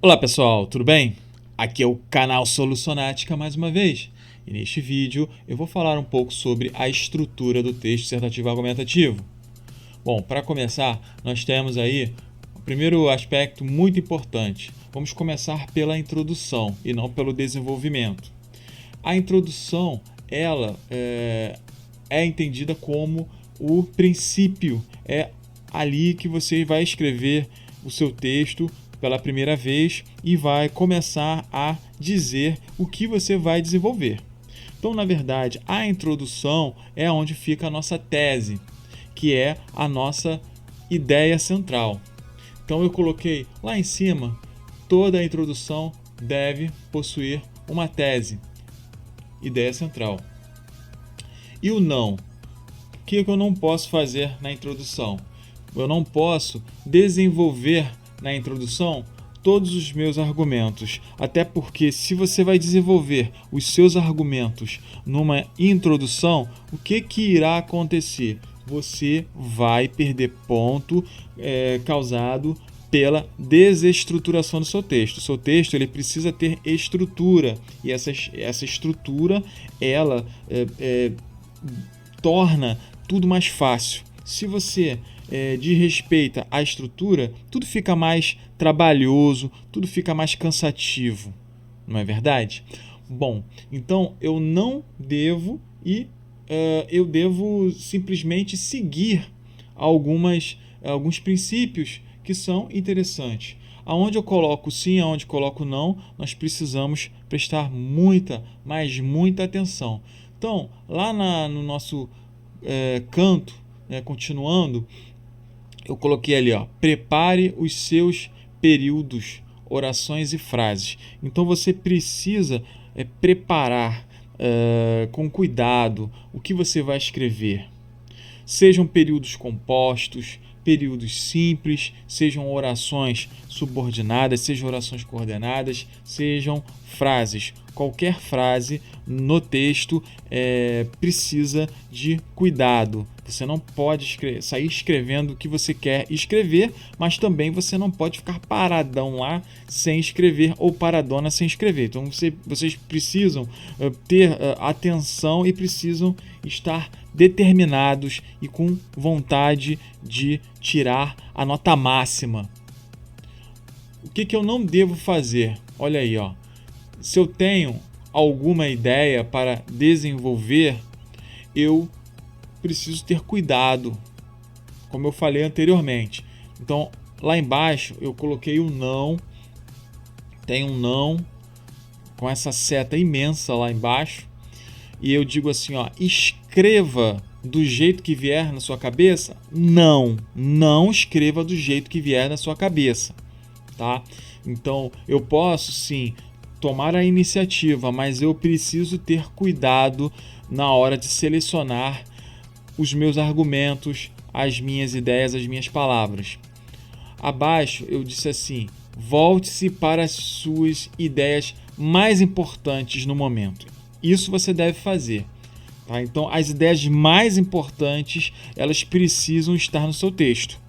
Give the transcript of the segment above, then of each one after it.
Olá pessoal, tudo bem? Aqui é o canal Solucionática mais uma vez. E neste vídeo eu vou falar um pouco sobre a estrutura do texto dissertativo argumentativo. Bom, para começar, nós temos aí o primeiro aspecto muito importante. Vamos começar pela introdução e não pelo desenvolvimento. A introdução, ela é entendida como o princípio. É ali que você vai escrever o seu texto pela primeira vez e vai começar a dizer o que você vai desenvolver. Então, na verdade, a introdução é onde fica a nossa tese, que é a nossa ideia central. Então, eu coloquei lá em cima, toda a introdução deve possuir uma tese, ideia central. E o não? O que eu não posso fazer na introdução? Eu não posso desenvolver na introdução todos os meus argumentos, até porque se você vai desenvolver os seus argumentos numa introdução, o que irá acontecer? Você vai perder ponto causado pela desestruturação do seu texto. O seu texto ele precisa ter estrutura, e essa estrutura ela torna tudo mais fácil. Se você desrespeita a estrutura, tudo fica mais trabalhoso, tudo fica mais cansativo, não é verdade? Bom, então eu não devo eu devo simplesmente seguir alguns princípios que são interessantes. Aonde eu coloco sim, aonde coloco não, nós precisamos prestar muita atenção. Então, lá no nosso canto, continuando, eu coloquei ali, prepare os seus períodos, orações e frases. Então você precisa preparar com cuidado o que você vai escrever. Sejam períodos compostos, períodos simples, sejam orações subordinadas, sejam orações coordenadas, sejam frases. Qualquer frase no texto precisa de cuidado. Você não pode sair escrevendo o que você quer escrever, mas também você não pode ficar paradão lá sem escrever ou paradona sem escrever. Então vocês precisam ter atenção e precisam estar determinados e com vontade de tirar a nota máxima. O que eu não devo fazer? Olha aí, se eu tenho alguma ideia para desenvolver, eu preciso ter cuidado, como eu falei anteriormente. Então, lá embaixo eu coloquei o não, tem um não com essa seta imensa lá embaixo, e eu digo assim, escreva do jeito que vier na sua cabeça? Não escreva do jeito que vier na sua cabeça, tá? Então, eu posso sim tomar a iniciativa, mas eu preciso ter cuidado na hora de selecionar os meus argumentos, as minhas ideias, as minhas palavras. Abaixo eu disse assim: volte-se para as suas ideias mais importantes no momento. Isso você deve fazer. Tá? Então, as ideias mais importantes, elas precisam estar no seu texto.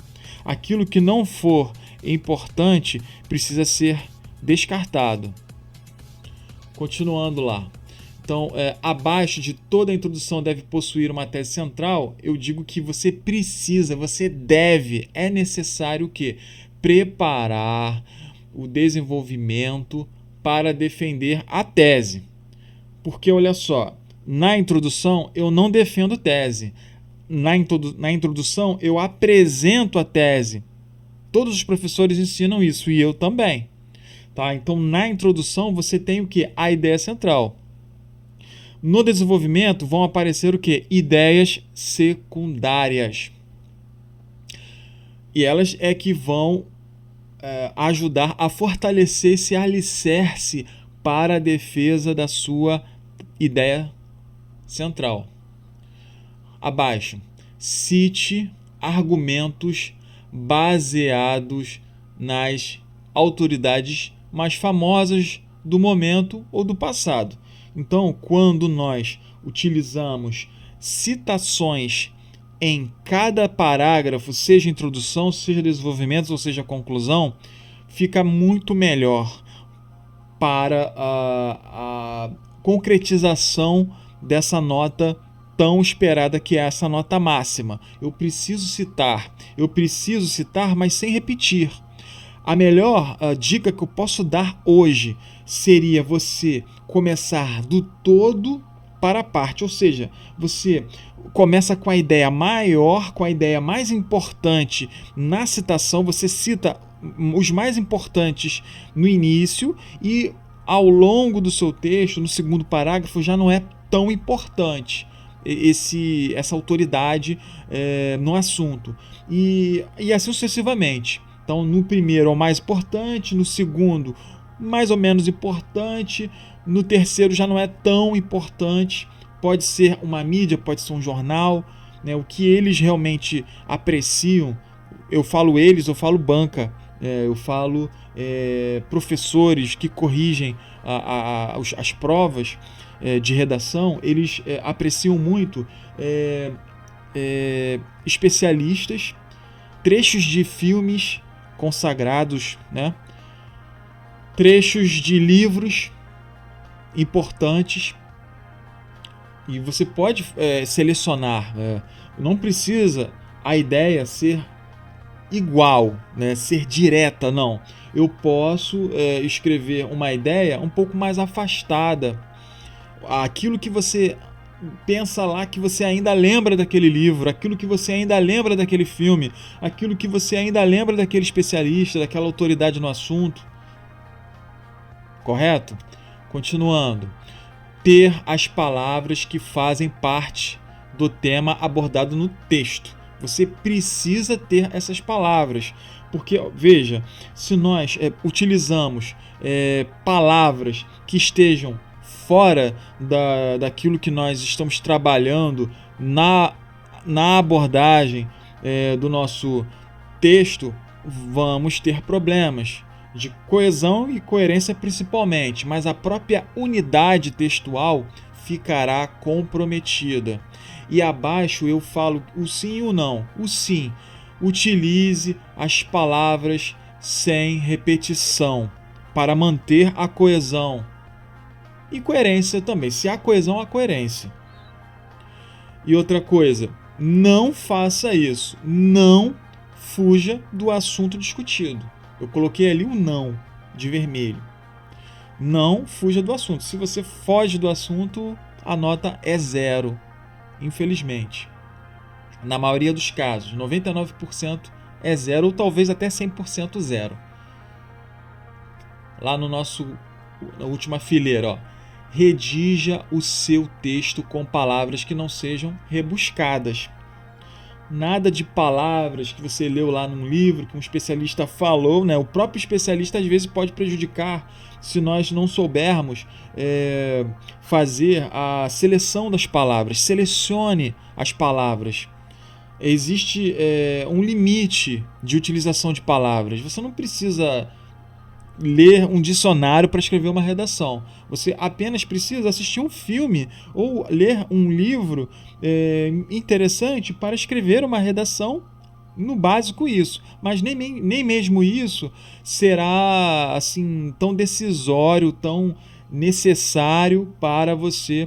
Aquilo que não for importante precisa ser descartado. Continuando lá. Então, abaixo de toda a introdução deve possuir uma tese central, eu digo que você precisa, você deve, é necessário o quê? Preparar o desenvolvimento para defender a tese. Porque, olha só, na introdução eu não defendo tese. Na introdução eu apresento a tese. Todos os professores ensinam isso e eu também. Tá? Então, na introdução você tem o quê? A ideia central. No desenvolvimento vão aparecer o quê? Ideias secundárias. E elas é que vão ajudar a fortalecer esse alicerce para a defesa da sua ideia central. Abaixo, cite argumentos baseados nas autoridades mais famosas do momento ou do passado. Então, quando nós utilizamos citações em cada parágrafo, seja introdução, seja desenvolvimento ou seja conclusão, fica muito melhor para a concretização dessa nota tão esperada, que é essa nota máxima. Eu preciso citar, mas sem repetir. A melhor dica que eu posso dar hoje seria você começar do todo para a parte, ou seja, você começa com a ideia maior, com a ideia mais importante na citação, você cita os mais importantes no início e ao longo do seu texto, no segundo parágrafo, já não é tão importante essa autoridade no assunto. E assim sucessivamente. Então, no primeiro é o mais importante, no segundo, mais ou menos importante, no terceiro já não é tão importante. Pode ser uma mídia, pode ser um jornal, né? O que eles realmente apreciam, eu falo banca, eu falo professores que corrigem as provas de redação, eles apreciam muito especialistas, trechos de filmes consagrados, né? Trechos de livros importantes, e você pode selecionar, não precisa a ideia ser igual, né? Ser direta, não. Eu posso escrever uma ideia um pouco mais afastada, aquilo que você pensa lá, que você ainda lembra daquele livro, aquilo que você ainda lembra daquele filme, aquilo que você ainda lembra daquele especialista, daquela autoridade no assunto. Correto? Continuando. Ter as palavras que fazem parte do tema abordado no texto. Você precisa ter essas palavras, porque, veja, se nós utilizamos palavras que estejam fora daquilo que nós estamos trabalhando na abordagem do nosso texto, vamos ter problemas de coesão e coerência principalmente, mas a própria unidade textual ficará comprometida. E abaixo eu falo o sim e o não. O sim, utilize as palavras sem repetição para manter a coesão. E coerência também. Se há coesão, há coerência. E outra coisa, não faça isso. Não fuja do assunto discutido. Eu coloquei ali um não de vermelho. Não fuja do assunto. Se você foge do assunto, a nota é 0. Infelizmente. Na maioria dos casos, 99% é 0 ou talvez até 100% 0. Lá na última fileira, ó. Redija o seu texto com palavras que não sejam rebuscadas. Nada de palavras que você leu lá num livro, que um especialista falou, né? O próprio especialista às vezes pode prejudicar se nós não soubermos fazer a seleção das palavras. Selecione as palavras. Existe um limite de utilização de palavras. Você não precisa ler um dicionário para escrever uma redação. Você apenas precisa assistir um filme ou ler um livro interessante para escrever uma redação. No básico isso, mas nem mesmo isso será assim tão decisório, tão necessário para você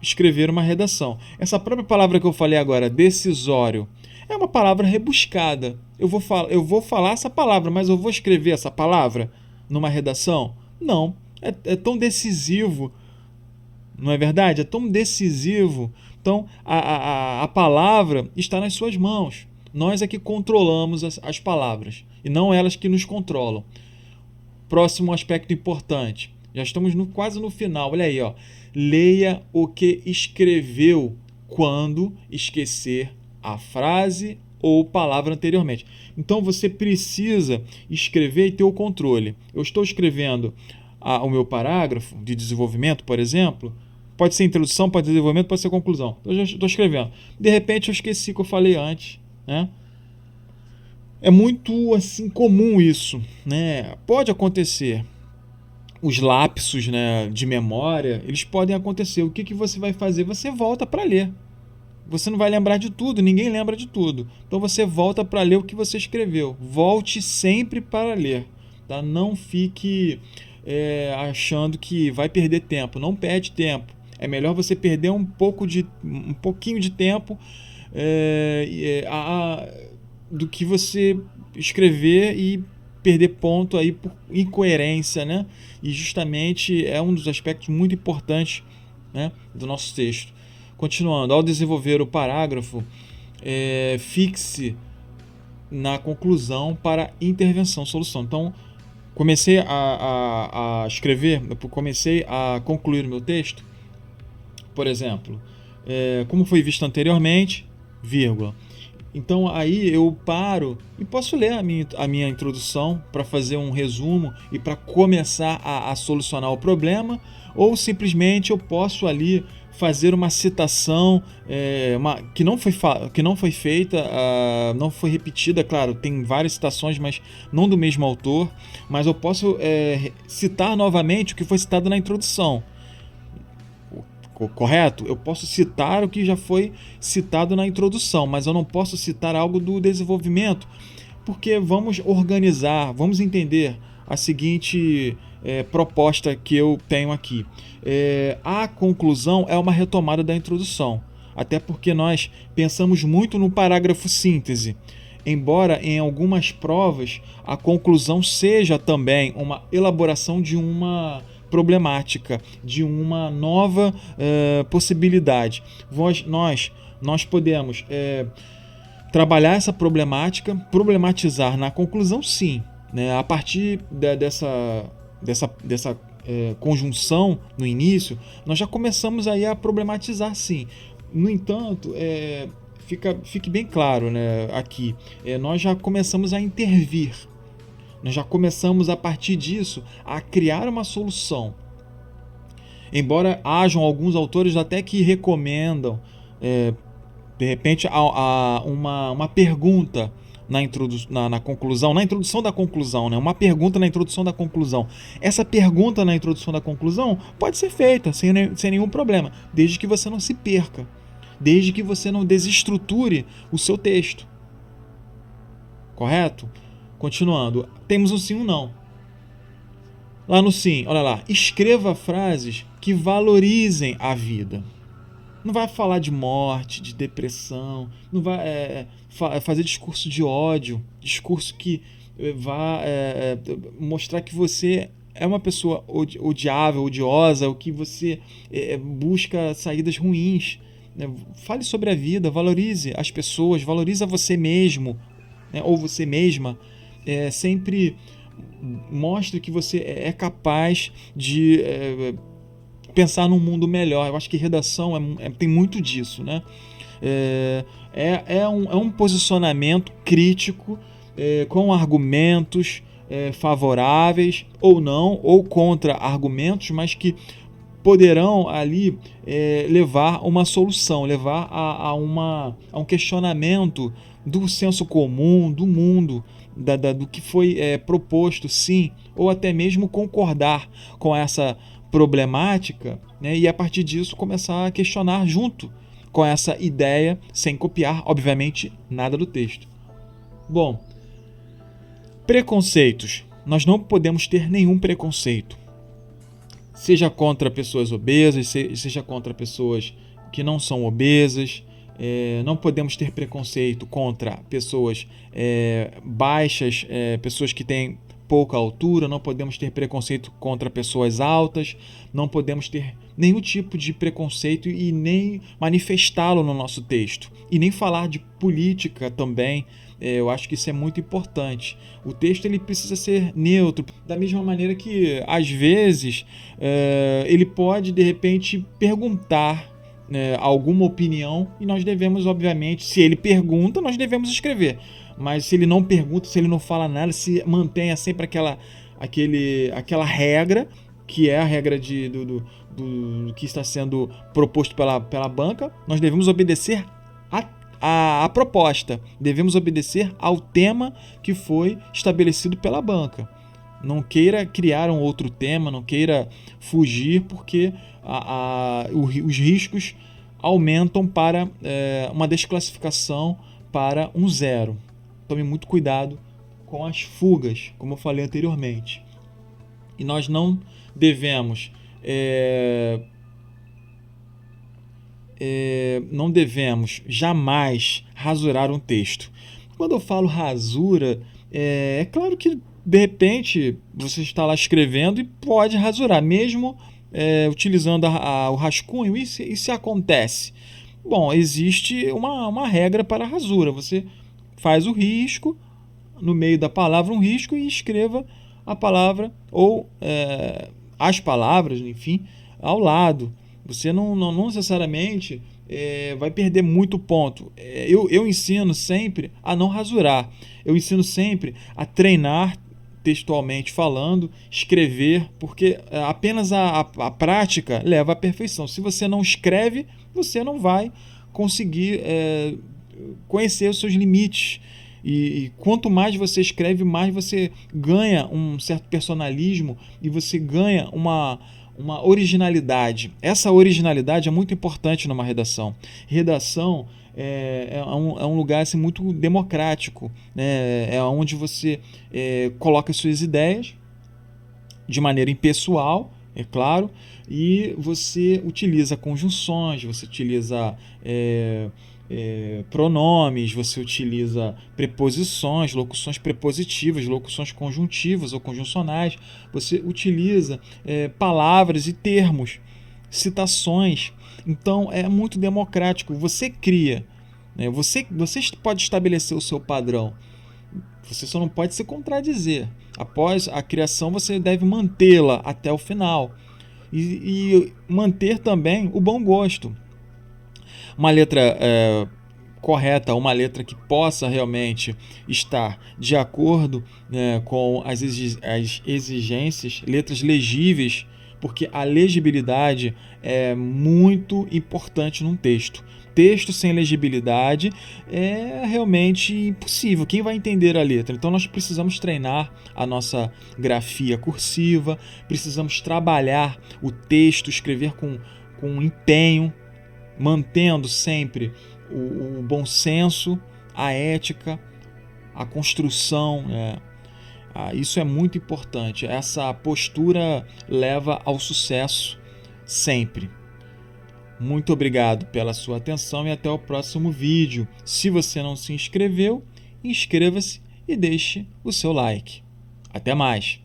escrever uma redação. Essa própria palavra que eu falei agora, decisório, é uma palavra rebuscada. Eu vou falar essa palavra, mas eu vou escrever essa palavra numa redação? Não. É tão decisivo, não é verdade? É tão decisivo. Então, a palavra está nas suas mãos. Nós é que controlamos as palavras e não elas que nos controlam. Próximo aspecto importante. Já estamos quase no final. Olha aí, ó. Leia o que escreveu quando esquecer a frase ou palavra anteriormente. Então você precisa escrever e ter o controle. Eu estou escrevendo o meu parágrafo de desenvolvimento, por exemplo. Pode ser introdução, pode ser desenvolvimento, pode ser conclusão. Eu já estou escrevendo. De repente eu esqueci o que eu falei antes, né? É muito assim comum isso, né? Pode acontecer. Os lapsos, né, de memória, eles podem acontecer. O que você vai fazer? Você volta para ler. você não vai lembrar de tudo, ninguém lembra de tudo. Então você volta para ler o que você escreveu. Volte sempre para ler. Tá? Não fique achando que vai perder tempo. Não perde tempo. É melhor você perder um pouquinho de tempo do que você escrever e perder ponto aí por incoerência, né? E justamente é um dos aspectos muito importantes, né, do nosso texto. Continuando, ao desenvolver o parágrafo, fixe na conclusão para intervenção-solução. Então, comecei a escrever, comecei a concluir o meu texto, por exemplo, como foi visto anteriormente, vírgula. Então aí eu paro e posso ler a minha introdução para fazer um resumo e para começar a solucionar o problema, ou simplesmente eu posso ali fazer uma citação que não foi feita, não foi repetida, claro, tem várias citações, mas não do mesmo autor, mas eu posso citar novamente o que foi citado na introdução. Correto? Eu posso citar o que já foi citado na introdução, mas eu não posso citar algo do desenvolvimento, porque vamos organizar, vamos entender a seguinte proposta que eu tenho aqui. A conclusão é uma retomada da introdução, até porque nós pensamos muito no parágrafo síntese, embora em algumas provas a conclusão seja também uma elaboração de uma problemática, de uma nova possibilidade. Nós podemos trabalhar essa problemática, problematizar na conclusão, sim, né? A partir dessa conjunção no início, nós já começamos aí a problematizar, sim. No entanto, fique bem claro, né, aqui, nós já começamos a intervir. Nós já começamos, a partir disso, a criar uma solução. Embora hajam alguns autores até que recomendam, de repente, uma pergunta na conclusão, na introdução da conclusão, né? Uma pergunta na introdução da conclusão. Essa pergunta na introdução da conclusão pode ser feita sem nenhum problema, desde que você não se perca, desde que você não desestruture o seu texto. Correto? Continuando, temos um sim ou um não. Lá no sim, olha lá, escreva frases que valorizem a vida. Não vai falar de morte, de depressão, não vai fazer discurso de ódio, discurso que vá mostrar que você é uma pessoa odiável, odiosa, ou que você busca saídas ruins. Né? Fale sobre a vida, valorize as pessoas, valorize você mesmo, né? Ou você mesma. Sempre mostre que você é capaz de pensar num mundo melhor. Eu acho que redação tem muito disso, né? É um posicionamento crítico, com argumentos favoráveis ou não, ou contra argumentos, mas que poderão ali levar uma solução, levar a um questionamento do senso comum, do mundo, do que foi proposto, sim, ou até mesmo concordar com essa problemática, né, e a partir disso começar a questionar junto com essa ideia, sem copiar, obviamente, nada do texto. Bom, preconceitos. Nós não podemos ter nenhum preconceito. Seja contra pessoas obesas, seja contra pessoas que não são obesas. Não podemos ter preconceito contra pessoas baixas, pessoas que têm pouca altura, não podemos ter preconceito contra pessoas altas, não podemos ter nenhum tipo de preconceito e nem manifestá-lo no nosso texto. E nem falar de política também. Eu acho que isso é muito importante. O texto ele precisa ser neutro, da mesma maneira que, às vezes, ele pode, de repente, perguntar alguma opinião e nós devemos, obviamente, se ele pergunta, nós devemos escrever. Mas se ele não pergunta, se ele não fala nada, se mantenha sempre aquela regra, que é a regra do que está sendo proposto pela banca, nós devemos obedecer a proposta, devemos obedecer ao tema que foi estabelecido pela banca. Não queira criar um outro tema, não queira fugir, porque os riscos aumentam para uma desclassificação para um 0. Tome muito cuidado com as fugas, como eu falei anteriormente. E nós não devemos não devemos jamais rasurar um texto. Quando eu falo rasura, é claro que de repente você está lá escrevendo e pode rasurar, mesmo utilizando o rascunho. E se acontece? Bom, existe uma regra para a rasura. Você faz o risco, no meio da palavra um risco, e escreva a palavra ou as palavras, enfim, ao lado. Você não necessariamente vai perder muito ponto. Eu ensino sempre a não rasurar. Eu ensino sempre a treinar textualmente falando, escrever, porque apenas a prática leva à perfeição. Se você não escreve, você não vai conseguir conhecer os seus limites. E quanto mais você escreve, mais você ganha um certo personalismo e você ganha uma originalidade. Essa originalidade é muito importante numa redação. Redação é um lugar assim, muito democrático, né? É onde você coloca as suas ideias de maneira impessoal, é claro, e você utiliza conjunções, você utiliza pronomes, você utiliza preposições, locuções prepositivas, locuções conjuntivas ou conjuncionais, você utiliza palavras e termos, citações. Então é muito democrático. Você cria, né? Você pode estabelecer o seu padrão. Você só não pode se contradizer. Após a criação, você deve mantê-la até o final. E manter também o bom gosto. Uma letra correta, uma letra que possa realmente estar de acordo, né, com as exigências, letras legíveis, porque a legibilidade é muito importante num texto. Texto sem legibilidade é realmente impossível. Quem vai entender a letra? Então nós precisamos treinar a nossa grafia cursiva, precisamos trabalhar o texto, escrever com empenho, mantendo sempre o bom senso, a ética, a construção. Isso é muito importante. Essa postura leva ao sucesso sempre. Muito obrigado pela sua atenção e até o próximo vídeo. Se você não se inscreveu, inscreva-se e deixe o seu like. Até mais!